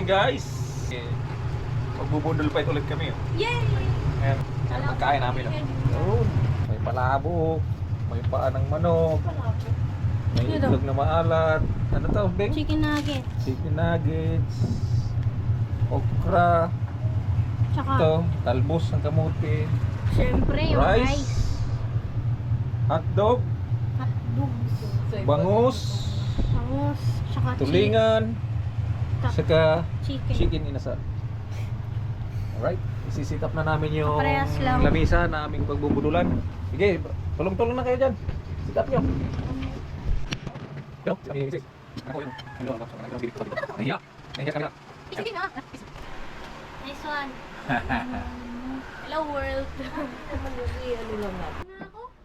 morning guys. Magbubundol fight ulit kami. Yay! Ayan, ayan pagkain namin. Yun. May palabok, may paa ng manok, may itlog na maalat. Ano to, Beng? Chicken nuggets. Chicken nuggets, okra, Tsaka, ito, talbos ng kamote, syempre, yung rice. hotdog, Hotdog. bangus, Bangus. Tsaka tulingan, saka chicken. chicken inasal. Alright, isisit up na namin yung Parehas lang. lamisa na aming pagbubudulan. Sige, tulong-tulong na kayo dyan. Sit up nyo. Nice one. Hello world.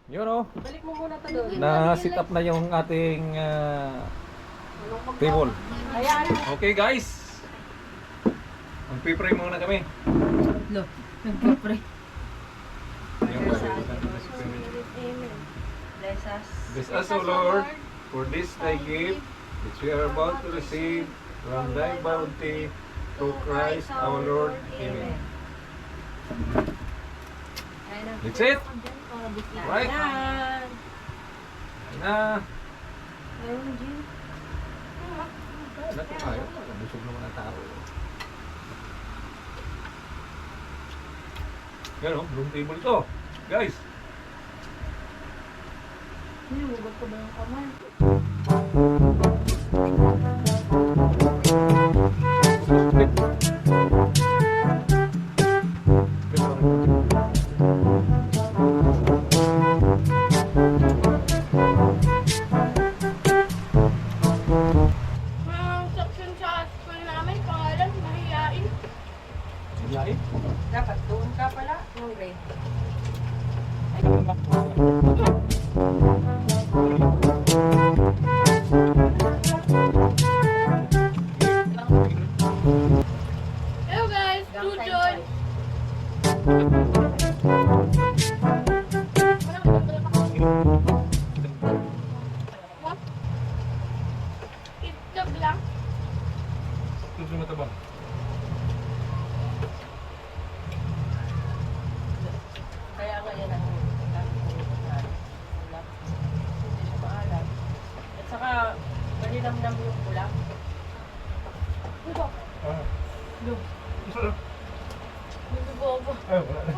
Yun o, Balik mo muna to doon. na sit up na yung ating table. Ayan. Okay guys, magpipray muna kami. Look, nagpapray. Yung Amen. Bless us. Bless us, O Lord, for this thy gift, which we are about to receive from thy bounty, through Christ our Lord. Amen. That's it. Right? Ayan. Na. Ayun, Jim. Ano ito tayo? Busog naman ang tao. Yan o, room table ito. Guys. Hinugot ko ba yung kamay? Ang section sa school namin, pangalan, mahihain. Yain. Dapat doon ka pala. Yung grade. Hello guys, Tujon. What? Itlog lang. Susunod na ba? Kaya nga yan ang hindi siya maalam. At saka, malinamnam yung pula. Ito. Look, Hindi bobo. Ay, wala na.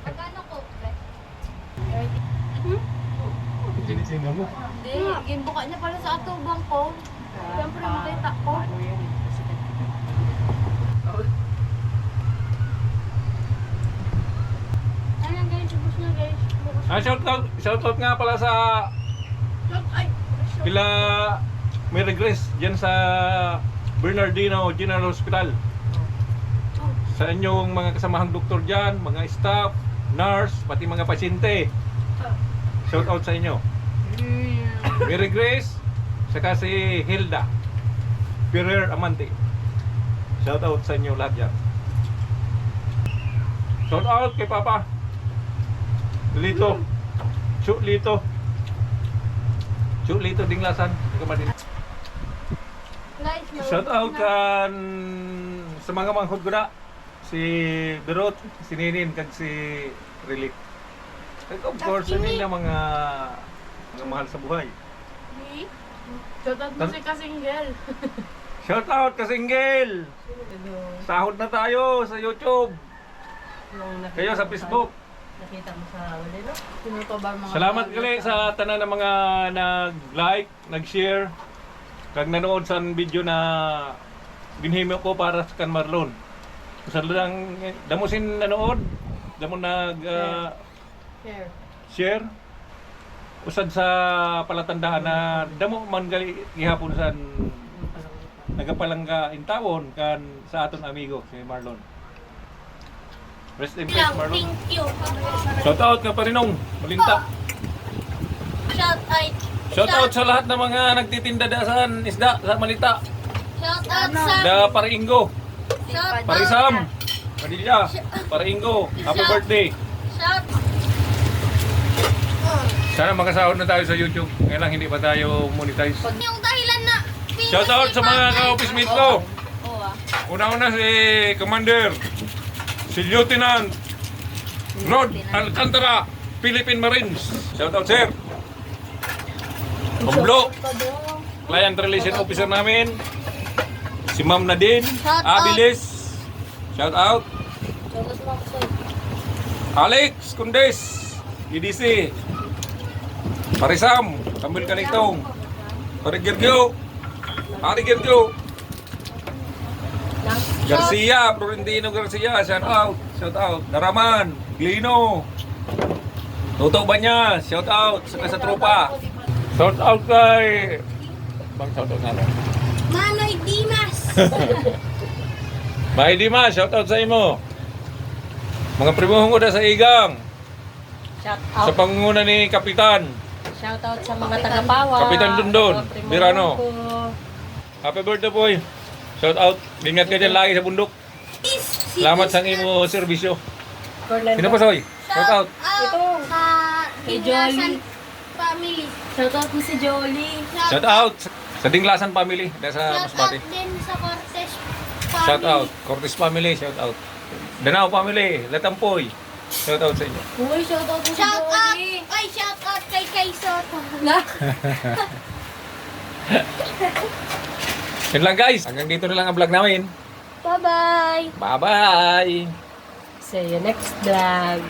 Magkano ko? Sinisina mo. Hindi, ginbuka niya pala sa atubang ko. Siyempre makita ko. Ano yan? Ayan guys, ubos na guys. Ah, shoutout nga pala sa Ay! kila Mary Grace dyan sa Bernardino General Hospital. Sa inyong mga kasamahang doktor dyan, mga staff, nurse, pati mga pasyente. Shoutout sa inyo. Mary Grace, saka si Hilda Ferrer Amante. Shoutout sa inyo lahat yan. Shoutout kay Papa Lito. Chu Lito Dinglasan. Guys, Shout out kan sa mga manghod ko na si Berot, si Ninin kag si Relic. Kag of course sa nila mga mahal sa buhay. Shoutout mo si Kasinggel. Shout out ka single. Sahod na tayo sa YouTube. Kayo sa Facebook. Nakita mo sa wala, no? Tinutubar mga Salamat gali sa tanan ng mga nag-like, nag-share, kag nanood sa video na ginhimo ko para sa kan Marlon. Sa lang damo sin nanood, damo nag Share. share. Usad sa palatandaan na damo man gali gihapon sa nagapalangga intawon kan sa aton amigo si Marlon. Rest in peace, Marlon. Thank you. Shout out ka pa rinong, malinta. Shout out sa lahat ng mga nagtitinda sa isda sa Malita. Shout out sa Da Paraingo, Shout Parisam, Padilla, Paraingo. Happy birthday. Shout Sana makasahod na tayo sa YouTube. Ngayon lang hindi pa tayo monetize. yung dahilan na Shout out sa mga ka-office mate ko. Oo ah. Una-una si Commander, si Lieutenant Rod Alcantara, Philippine Marines. Shout out, sir. Pablo, Client Relation Officer namin. Si Ma'am Nadine Shout out. Abilis. Shout out. Shoutout mo ako sa'yo. Alex Kundes, EDC. Parisam, Kamil Kanitong. Parigirgyo. Parigirgyo. Garcia, Florentino Garcia, shout out. Shout out. Daraman, Glino. Toto Banya, shout out sa tropa. Shout out kay Bang shout out nga lang. Manoy Dimas. May Dimas, shout out sa imo. Mga primuhong ko na sa igang. Shout Sa out. pangunguna ni Kapitan. Shout out sa mga taga-Pawa. Kapitan Dundon, mga primo Birano. ko. Happy birthday boy. Shout out. Ingat ka dyan lagi sa bundok. Salamat sa imo serbisyo. Cornel. Sino pa soy? Shout out. Ito. Sa Kay Dinglasan Jolly. family. Shoutout mo si Jolie. Shout out sa Dinglasan family. Dahil sa Shout out Masbate. din sa Cortez family. Shout out. Cortez family. Shout out. Danao family. Latampoy. Shout out sa inyo. Uy, shoutout mo si Shout out. Jolie. Ay, shout out kay Kay Soto. Yun lang guys. Hanggang dito na lang ang vlog namin. Bye-bye. Bye-bye. See you next vlog.